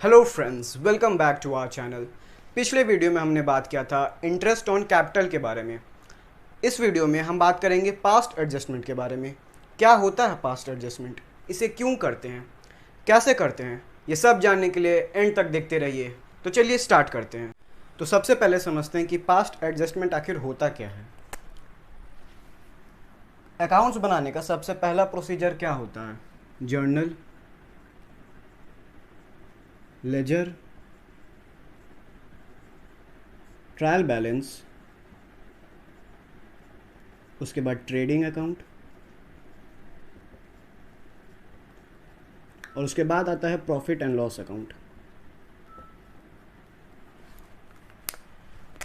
Hello friends, welcome back to our channel. पिछले video में हमने बात किया था इंटरेस्ट ऑन कैपिटल के बारे में। इस वीडियो में हम बात करेंगे पास्ट एडजस्टमेंट के बारे में। क्या होता है पास्ट एडजस्टमेंट, इसे क्यों करते हैं, कैसे करते हैं, ये सब जानने के लिए एंड तक देखते रहिए। तो चलिए स्टार्ट करते हैं। तो सबसे पहले समझते हैं कि पास्ट एडजस्टमेंट आखिर होता क्या है। अकाउंट्स बनाने का सबसे पहला प्रोसीजर क्या होता है? जर्नल, लेजर, ट्रायल बैलेंस, उसके बाद ट्रेडिंग अकाउंट, और उसके बाद आता है प्रॉफिट एंड लॉस अकाउंट।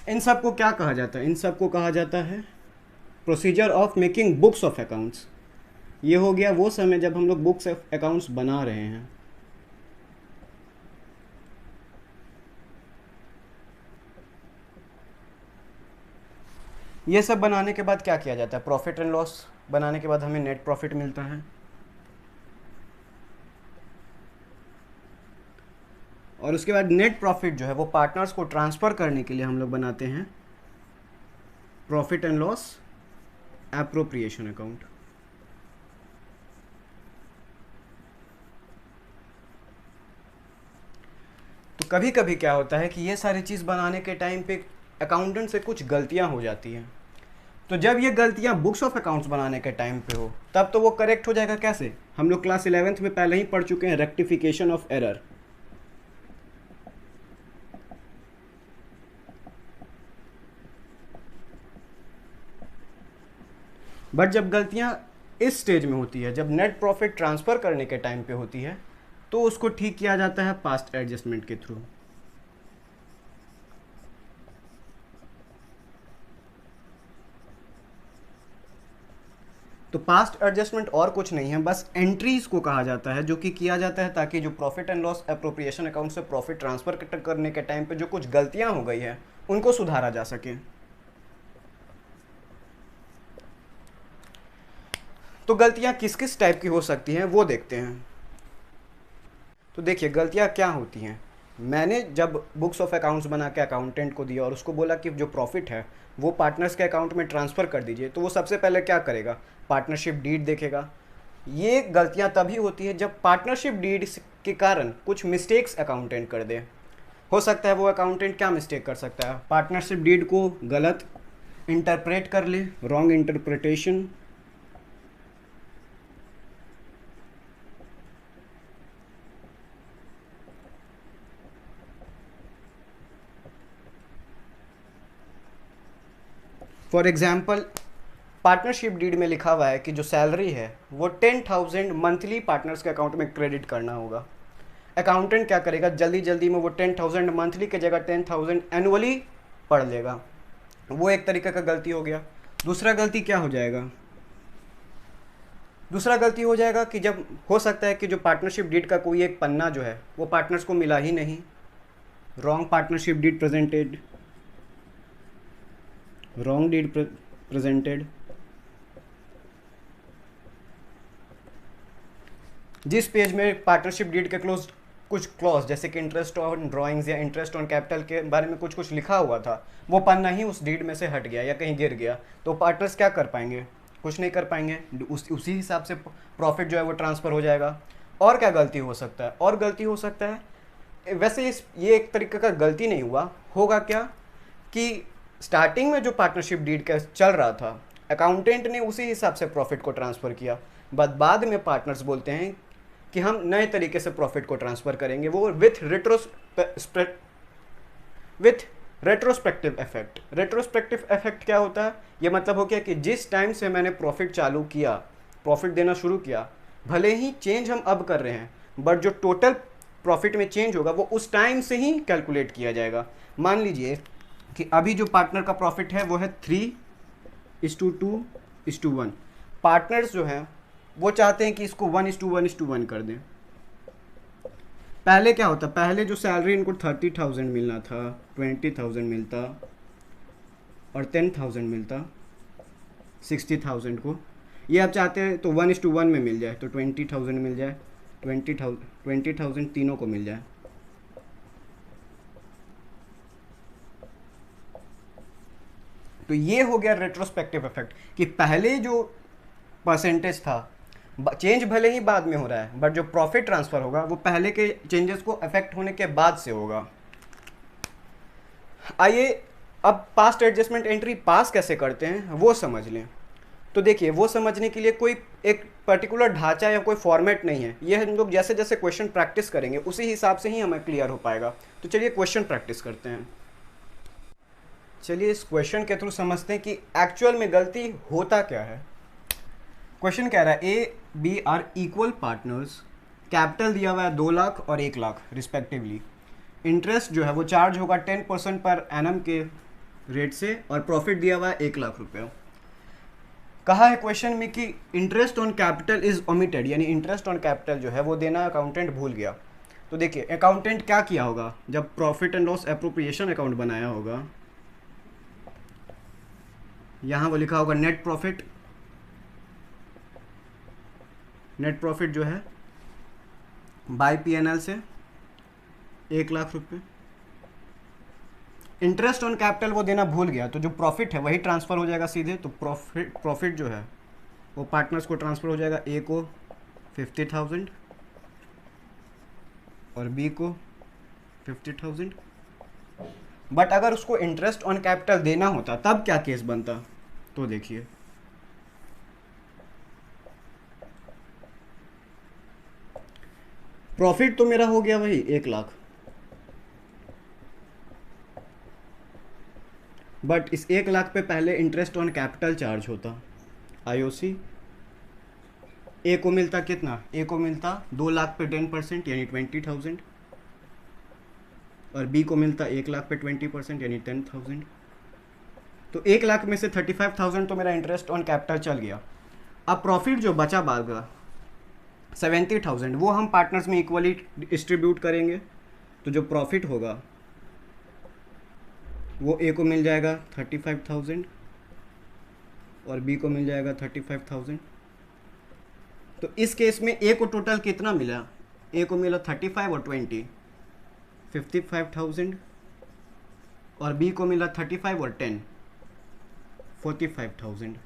इन सब को क्या कहा जाता है? इन सब को कहा जाता है procedure of making books of accounts. ये हो गया वो समय जब हम लोग बुक्स ऑफ अकाउंट्स बना रहे हैं। ये सब बनाने के बाद क्या किया जाता है? प्रॉफिट एंड लॉस बनाने के बाद हमें नेट प्रॉफिट मिलता है, और उसके बाद नेट प्रॉफिट जो है वो पार्टनर्स को ट्रांसफ़र करने के लिए हम लोग बनाते हैं profit and loss appropriation account. तो कभी कभी क्या होता है कि ये सारी चीज़ बनाने के टाइम पे अकाउंटेंट से कुछ गलतियां हो जाती हैं। तो जब ये गलतियां बुक्स ऑफ अकाउंट्स बनाने के टाइम पे हो तब तो वो करेक्ट हो जाएगा। कैसे? हम लोग क्लास 11th में पहले ही पढ़ चुके हैं रेक्टिफिकेशन ऑफ एरर। बट जब गलतियां इस स्टेज में होती है, जब नेट प्रॉफिट ट्रांसफ़र करने के टाइम पे होती है, तो उसको ठीक किया जाता है पास्ट एडजस्टमेंट के थ्रू। तो पास्ट एडजस्टमेंट और कुछ नहीं है, बस एंट्रीज को कहा जाता है, जो कि किया जाता है ताकि जो profit and loss appropriation account से प्रॉफिट ट्रांसफ़र करने के टाइम पे जो कुछ गलतियां हो गई है उनको सुधारा जा सके। तो गलतियां किस किस टाइप की हो सकती हैं वो देखते हैं। तो देखिए गलतियां क्या होती हैं। मैंने जब बुक्स ऑफ अकाउंट्स बना के अकाउंटेंट को दिया और उसको बोला कि जो प्रॉफिट है वो पार्टनर्स के अकाउंट में ट्रांसफ़र कर दीजिए, तो वो सबसे पहले क्या करेगा? पार्टनरशिप डीड देखेगा। ये गलतियां तभी होती है जब पार्टनरशिप डीड के कारण कुछ मिस्टेक्स अकाउंटेंट कर दे। हो सकता है वो अकाउंटेंट क्या मिस्टेक कर सकता है? पार्टनरशिप डीड को गलत इंटरप्रेट कर ले, wrong interpretation. For example, partnership deed में लिखा हुआ है कि जो सैलरी है वो 10,000 मंथली पार्टनर्स के अकाउंट में क्रेडिट करना होगा। अकाउंटेंट क्या करेगा? जल्दी जल्दी में वो 10,000 मंथली की जगह 10,000 एनुअली पढ़ लेगा। वो एक तरीके का गलती हो गया। दूसरा गलती क्या हो जाएगा? दूसरा गलती हो जाएगा कि जब हो सकता है कि जो पार्टनरशिप डीड का कोई एक पन्ना जो है वो पार्टनर्स को मिला ही नहीं। Wrong partnership deed presented, wrong deed presented. जिस पेज में पार्टनरशिप डीड के कुछ क्लॉज जैसे कि इंटरेस्ट ऑन ड्राइंग्स या इंटरेस्ट ऑन कैपिटल के बारे में कुछ लिखा हुआ था, वो पन्ना ही उस डीड में से हट गया या कहीं गिर गया, तो पार्टनर्स क्या कर पाएंगे? कुछ नहीं कर पाएंगे। उसी हिसाब से प्रॉफिट जो है वो ट्रांसफ़र हो जाएगा। और क्या गलती हो सकता है? और गलती हो सकता है, वैसे ये एक तरीके का गलती नहीं हुआ, होगा क्या कि स्टार्टिंग में जो पार्टनरशिप डीड का चल रहा था अकाउंटेंट ने उसी हिसाब से प्रॉफिट को ट्रांसफ़र किया, बाद में पार्टनर्स बोलते हैं कि हम नए तरीके से प्रॉफिट को ट्रांसफ़र करेंगे, वो with retrospective effect. Retrospective effect क्या होता है? ये मतलब हो गया कि जिस टाइम से मैंने प्रॉफिट चालू किया, प्रॉफिट देना शुरू किया, भले ही चेंज हम अब कर रहे हैं बट जो टोटल प्रॉफिट में चेंज होगा वो उस टाइम से ही कैलकुलेट किया जाएगा। मान लीजिए कि अभी जो पार्टनर का प्रॉफिट है वो है 3:2:1। पार्टनर्स जो हैं वो चाहते हैं कि इसको 1:1:1 कर दें। पहले क्या होता? पहले जो सैलरी इनको 30,000 मिलना था, 20,000 मिलता और 10,000 मिलता 60,000 को। ये आप चाहते हैं तो 1:1 में मिल जाए, तो 20,000 मिल जाए, 20,000 तीनों को मिल जाए। तो ये हो गया रेट्रोस्पेक्टिव इफेक्ट कि पहले जो परसेंटेज था, चेंज भले ही बाद में हो रहा है, बट जो प्रॉफिट ट्रांसफर होगा वो पहले के चेंजेस को अफेक्ट होने के बाद से होगा। आइए अब पास्ट एडजस्टमेंट एंट्री पास कैसे करते हैं वो समझ लें। तो देखिए, वो समझने के लिए कोई एक पर्टिकुलर ढांचा या कोई फॉर्मेट नहीं है, ये हम लोग जैसे जैसे क्वेश्चन प्रैक्टिस करेंगे उसी हिसाब से ही हमें क्लियर हो पाएगा। तो चलिए क्वेश्चन प्रैक्टिस करते हैं। चलिए इस क्वेश्चन के थ्रू समझते हैं कि एक्चुअल में गलती होता क्या है। क्वेश्चन कह रहा है A B are equal partners, capital दिया हुआ है 2 लाख और 1 लाख रिस्पेक्टिवली। इंटरेस्ट जो है वो चार्ज होगा 10% पर एनम के रेट से, और प्रॉफिट दिया हुआ है 1 लाख रुपये। कहा है क्वेश्चन में कि interest on capital is omitted, यानी इंटरेस्ट ऑन कैपिटल जो है वो देना अकाउंटेंट भूल गया। तो देखिए अकाउंटेंट क्या किया होगा, जब profit and loss appropriation account बनाया होगा, यहाँ वो लिखा होगा नेट प्रॉफिट। नेट प्रॉफिट जो है बाय पीएनएल से 1 लाख रुपये। इंटरेस्ट ऑन कैपिटल वो देना भूल गया, तो जो प्रॉफिट है वही ट्रांसफ़र हो जाएगा सीधे। तो प्रॉफिट जो है वो पार्टनर्स को ट्रांसफ़र हो जाएगा, ए को 50,000 और बी को 50,000। बट अगर उसको इंटरेस्ट ऑन कैपिटल देना होता तब क्या केस बनता, तो देखिए प्रॉफिट तो मेरा हो गया वही 1 लाख, बट इस 1 लाख पे पहले इंटरेस्ट ऑन कैपिटल चार्ज होता आईओसी। ए को मिलता कितना, ए को मिलता 2 लाख पे 10% यानी 20,000, और बी को मिलता 1 लाख पे 20% यानी 10,000। तो 1 लाख में से 35,000 तो मेरा इंटरेस्ट ऑन कैपिटल चल गया। अब प्रॉफिट जो बचा बागा 70,000 वो हम पार्टनर्स में इक्वली डिस्ट्रीब्यूट करेंगे। तो जो प्रॉफिट होगा वो ए को मिल जाएगा 35,000 और बी को मिल जाएगा 35,000। तो इस केस में ए को टोटल कितना मिला, ए को मिला 35 और 20 55,000, और बी को मिला 35 और 10 45,000।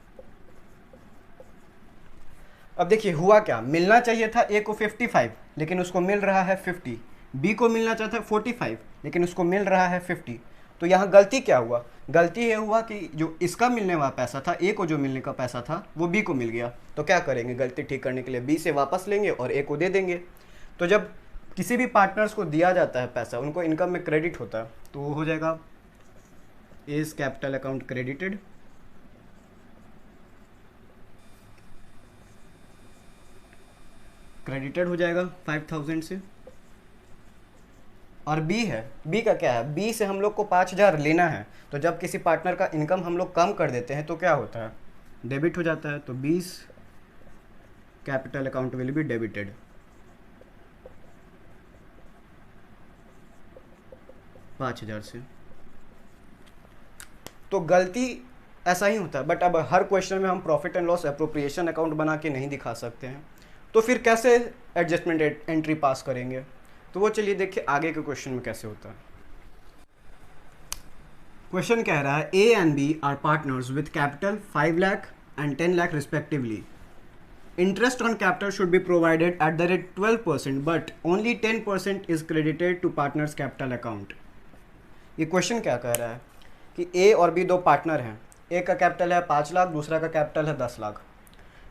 अब देखिए हुआ क्या, मिलना चाहिए था ए को 55 लेकिन उसको मिल रहा है 50, बी को मिलना चाहिए था 45 लेकिन उसको मिल रहा है 50। तो यहाँ गलती क्या हुआ, गलती ये हुआ कि जो इसका मिलने वाला पैसा था, ए को जो मिलने का पैसा था वो बी को मिल गया। तो क्या करेंगे, गलती ठीक करने के लिए बी से वापस लेंगे और ए को दे देंगे। तो जब किसी भी पार्टनर्स को दिया जाता है पैसा, उनको इनकम में क्रेडिट होता है, तो वो हो जाएगा as capital account credited, credited हो जाएगा 5,000 से। और बी है, बी का क्या है, बी से हम लोग को 5,000 लेना है। तो जब किसी पार्टनर का इनकम हम लोग कम कर देते हैं तो क्या होता है, डेबिट हो जाता है। तो 20 capital account will be debited. $5,000 से। तो गलती ऐसा ही होता है, बट अब हर क्वेश्चन में हम profit and loss appropriation account बना के नहीं दिखा सकते हैं। तो फिर कैसे एडजस्टमेंट एंट्री पास करेंगे, तो वो चलिए देखिए आगे के क्वेश्चन में कैसे होता है। क्वेश्चन कह रहा है A and B are partners with capital 5 lakh and 10 lakh respectively. Interest on capital should be provided at the rate 12%, but only 10% is credited to partners capital account. ये क्वेश्चन क्या कह रहा है कि ए और बी दो पार्टनर हैं, ए का कैपिटल है 5 लाख, दूसरा का कैपिटल है 10 लाख।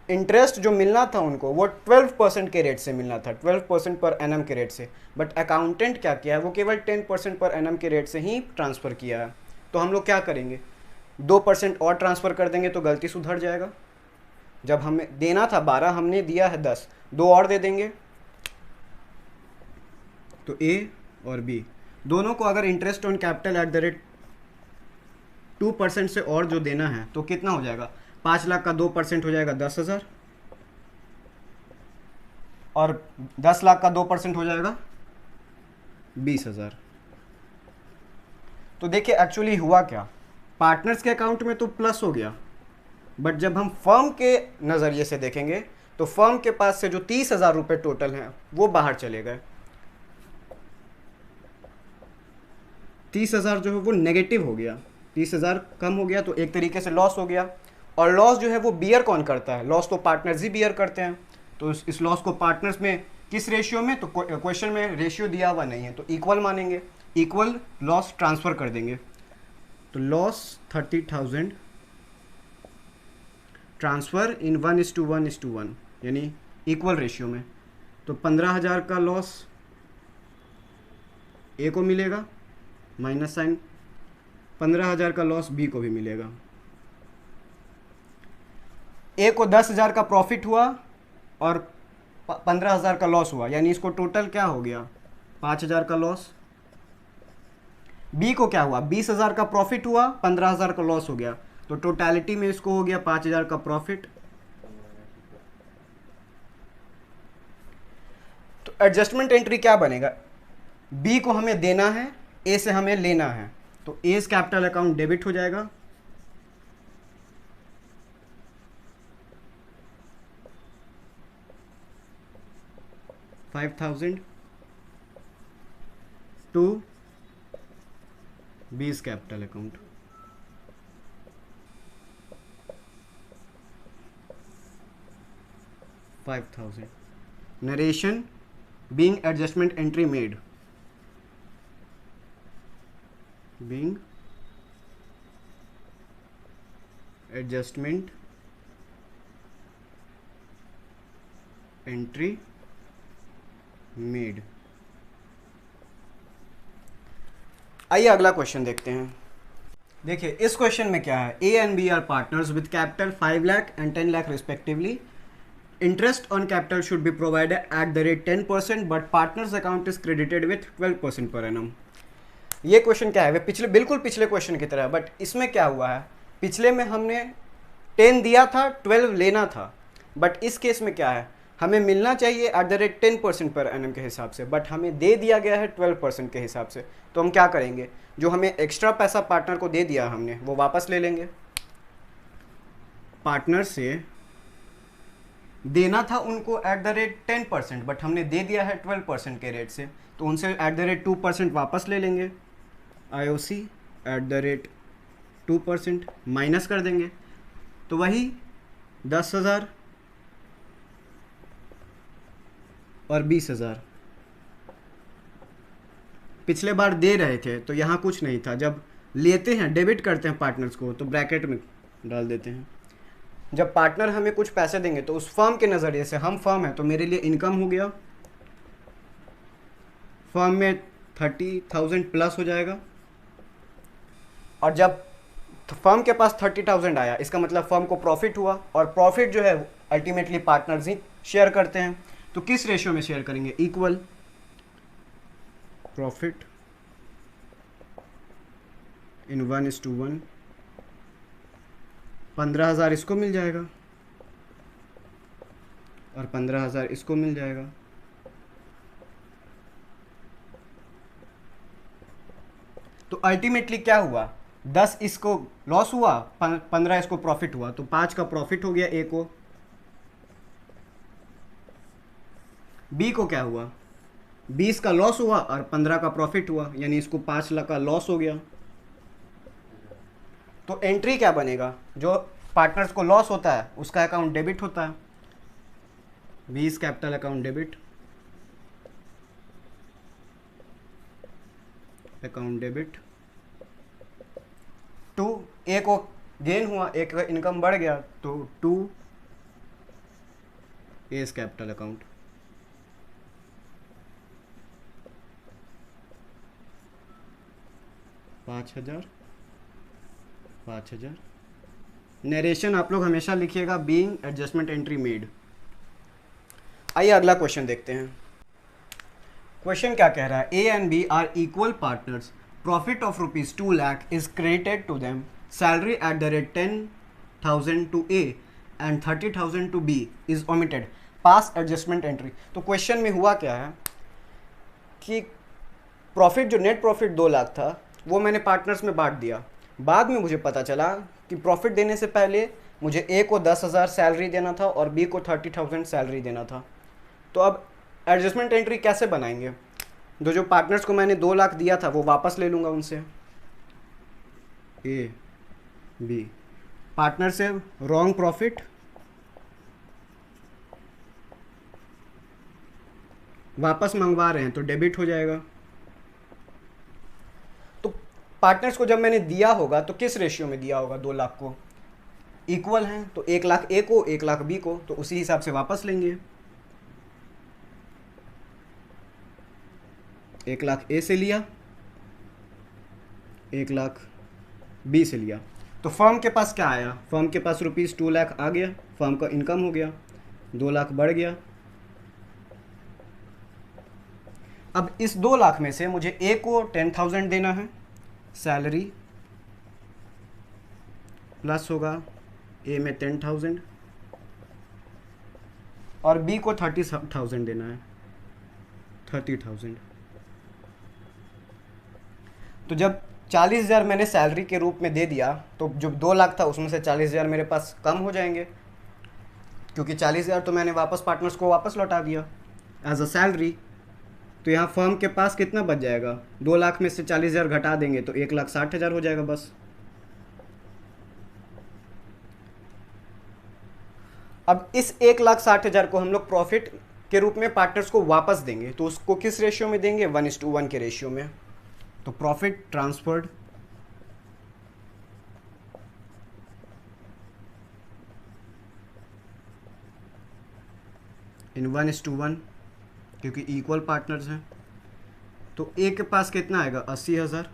इंटरेस्ट जो मिलना था उनको वो 12% के रेट से मिलना था, 12% पर एनम के रेट से, बट अकाउंटेंट क्या किया है, वो केवल 10% पर एनम के रेट से ही ट्रांसफ़र किया है। तो हम लोग क्या करेंगे, 2% और ट्रांसफ़र कर देंगे तो गलती सुधर जाएगा। जब हमें देना था 12, हमने दिया है 10, 2 और दे देंगे। तो ए और बी दोनों को अगर interest on capital eight the rate 2% से और जो देना है तो कितना हो जाएगा, 5 लाख का 2% हो जाएगा 10,000, और 10 लाख का 2% हो जाएगा 20,000। तो देखिए एक्चुअली हुआ क्या, पार्टनर्स के अकाउंट में तो प्लस हो गया, बट जब हम फर्म के नज़रिए से देखेंगे तो फर्म के पास से जो 30,000 रुपये टोटल हैं वो बाहर चले गए। 30,000 जो है वो नेगेटिव हो गया। 30,000 कम हो गया तो एक तरीके से लॉस हो गया। और लॉस जो है वो बियर कौन करता है? लॉस तो पार्टनर्स ही बियर करते हैं। तो इस लॉस को पार्टनर्स में किस रेशियो में? तो क्वेश्चन में रेशियो दिया हुआ नहीं है, तो इक्वल मानेंगे, इक्वल लॉस ट्रांसफ़र कर देंगे। तो लॉस 30,000 ट्रांसफ़र इन 1:1:1, यानी इक्वल रेशियो में। तो 15,000 का लॉस ए को मिलेगा, माइनस साइन, 15,000 का लॉस बी को भी मिलेगा। ए को 10,000 का प्रॉफिट हुआ और 15,000 का लॉस हुआ, यानी इसको टोटल क्या हो गया? 5,000 का लॉस। बी को क्या हुआ? 20,000 का प्रॉफिट हुआ, 15,000 का लॉस हो गया, तो टोटलिटी में इसको हो गया 5,000 का प्रॉफिट। तो एडजस्टमेंट एंट्री क्या बनेगा? बी को हमें देना है, ए से हमें लेना है, तो एज कैपिटल अकाउंट डेबिट हो जाएगा, $5,000 to B's capital account. Narration being adjustment entry made, being adjustment entry made. आइए अगला क्वेश्चन देखते हैं। देखिए इस क्वेश्चन में क्या है, A and B are partners with capital 5 lakh and 10 lakh respectively. Interest on capital should be provided at the rate 10%, but partners account is credited with 12% per annum. ये क्वेश्चन क्या है? वे बिल्कुल पिछले क्वेश्चन की तरह, बट इसमें क्या हुआ है, पिछले में हमने 10 दिया था, 12 लेना था, बट इस केस में क्या है, हमें मिलना चाहिए eight the rate 10% per annum के हिसाब से, बट हमें दे दिया गया है 12% के हिसाब से। तो हम क्या करेंगे, जो हमें एक्स्ट्रा पैसा पार्टनर को दे दिया हमने, वो वापस ले लेंगे। पार्टनर से देना था उनको एट द रेट 10%, बट हमने दे दिया है 12% के रेट से, तो उनसे एट द रेट 2% वापस ले लेंगे। IOC eight the rate 2% minus कर देंगे, तो वही 10,000 और 20,000। पिछले बार दे रहे थे तो यहाँ कुछ नहीं था, जब लेते हैं डेबिट करते हैं पार्टनर्स को तो ब्रैकेट में डाल देते हैं। जब पार्टनर हमें कुछ पैसे देंगे तो उस फर्म के नज़रिए से, हम फर्म है तो मेरे लिए इनकम हो गया, फर्म में 30,000 प्लस हो जाएगा। और जब फर्म के पास 30,000 आया, इसका मतलब फर्म को प्रॉफिट हुआ, और प्रॉफिट जो है अल्टीमेटली पार्टनर्स ही शेयर करते हैं। तो किस रेशियो में शेयर करेंगे? Equal profit in 1:1। 15,000 इसको मिल जाएगा और 15,000 इसको मिल जाएगा। तो अल्टीमेटली क्या हुआ, 10 इसको लॉस हुआ, 15 इसको प्रॉफिट हुआ, तो 5 का प्रॉफिट हो गया ए को। बी को क्या हुआ, 20 का लॉस हुआ और 15 का प्रॉफिट हुआ, यानी इसको 5 लाख का लॉस हो गया। तो एंट्री क्या बनेगा, जो पार्टनर्स को लॉस होता है उसका अकाउंट डेबिट होता है, 20 capital account debit, account debit to A को गेन हुआ, एक का इनकम बढ़ गया, तो 2 एज कैपिटल अकाउंट। $5,000। नरेशन आप लोग हमेशा लिखिएगा बीइंग एडजस्टमेंट एंट्री मेड। आइए अगला क्वेश्चन देखते हैं। क्वेश्चन क्या कह रहा है, A and B are equal partners, profit of ₹2 lakh is credited to them, salary at the rate 10,000 to A and 30,000 to B is omitted, pass adjustment entry. तो question में हुआ क्या है कि प्रॉफिट, जो नेट प्रॉफिट 2 लाख था, वो मैंने पार्टनर्स में बांट दिया। बाद में मुझे पता चला कि प्रॉफिट देने से पहले मुझे ए को 10,000 सैलरी देना था और बी को 30,000 सैलरी देना था। तो अब एडजस्टमेंट एंट्री कैसे बनाएंगे, जो पार्टनर्स को मैंने 2 लाख दिया था वो वापस ले लूँगा उनसे, ए बी, पार्टनर से रॉन्ग प्रॉफिट वापस मंगवा रहे हैं तो डेबिट हो जाएगा। तो पार्टनर्स को जब मैंने दिया होगा तो किस रेशियो में दिया होगा, 2 लाख को इक्वल हैं तो 1 लाख ए को 1 लाख बी को, तो उसी हिसाब से वापस लेंगे। 1 लाख ए से लिया, 1 लाख बी से लिया, तो फर्म के पास क्या आया, फर्म के पास ₹2 लाख आ गया, फर्म का इनकम हो गया, 2 लाख बढ़ गया। अब इस 2 लाख में से मुझे ए को 10,000 देना है सैलरी, प्लस होगा ए में 10,000 और बी को 30,000 देना है, 30,000। तो जब 40,000 मैंने सैलरी के रूप में दे दिया तो जो 2 लाख था उसमें से 40,000 मेरे पास कम हो जाएंगे, क्योंकि 40,000 तो मैंने वापस पार्टनर्स को वापस लौटा दिया एज अ सैलरी। तो यहाँ फर्म के पास कितना बच जाएगा, 2 लाख में से 40,000 घटा देंगे तो 1,60,000 हो जाएगा बस। अब इस 1,60,000 को हम लोग प्रॉफिट के रूप में पार्टनर्स को वापस देंगे, तो उसको किस रेशियो में देंगे, 1:1 के रेशियो में। तो प्रॉफिट ट्रांसफर्ड इन 1:1, क्योंकि इक्वल पार्टनर्स हैं। तो ए के पास कितना आएगा, 80,000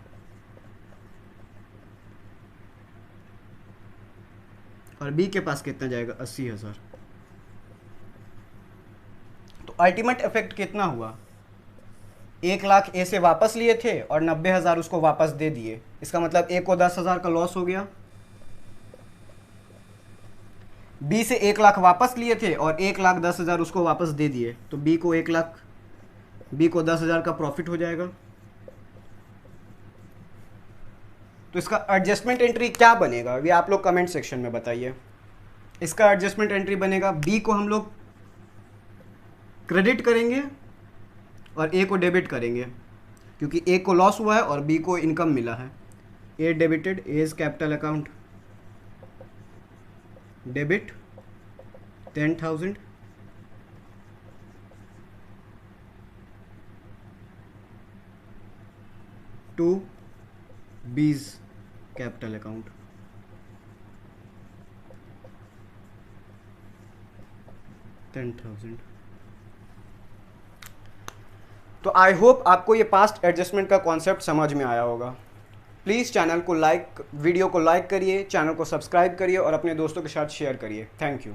और बी के पास कितना जाएगा, 80,000। तो अल्टीमेट इफेक्ट कितना हुआ, 1 लाख ए से वापस लिए थे और 90,000 उसको वापस दे दिए। इसका मतलब ए को 10,000 का लॉस हो गया, बी से 1 लाख वापस लिए थे और 1,10,000 उसको वापस दे दिए, तो बी को 10,000 का प्रॉफिट हो जाएगा। तो इसका एडजस्टमेंट एंट्री क्या बनेगा, ये आप लोग कमेंट सेक्शन में बताइए। इसका एडजस्टमेंट एंट्री बनेगा, बी को हम लोग क्रेडिट करेंगे और ए को डेबिट करेंगे, क्योंकि ए को लॉस हुआ है और बी को इनकम मिला है। A debited, A is capital account, debit 10,000 to B's capital account, 10,000। तो आई होप आपको ये पास्ट एडजस्टमेंट का कॉन्सेप्ट समझ में आया होगा। प्लीज़ चैनल को वीडियो को लाइक करिए, चैनल को सब्सक्राइब करिए और अपने दोस्तों के साथ शेयर करिए। Thank you.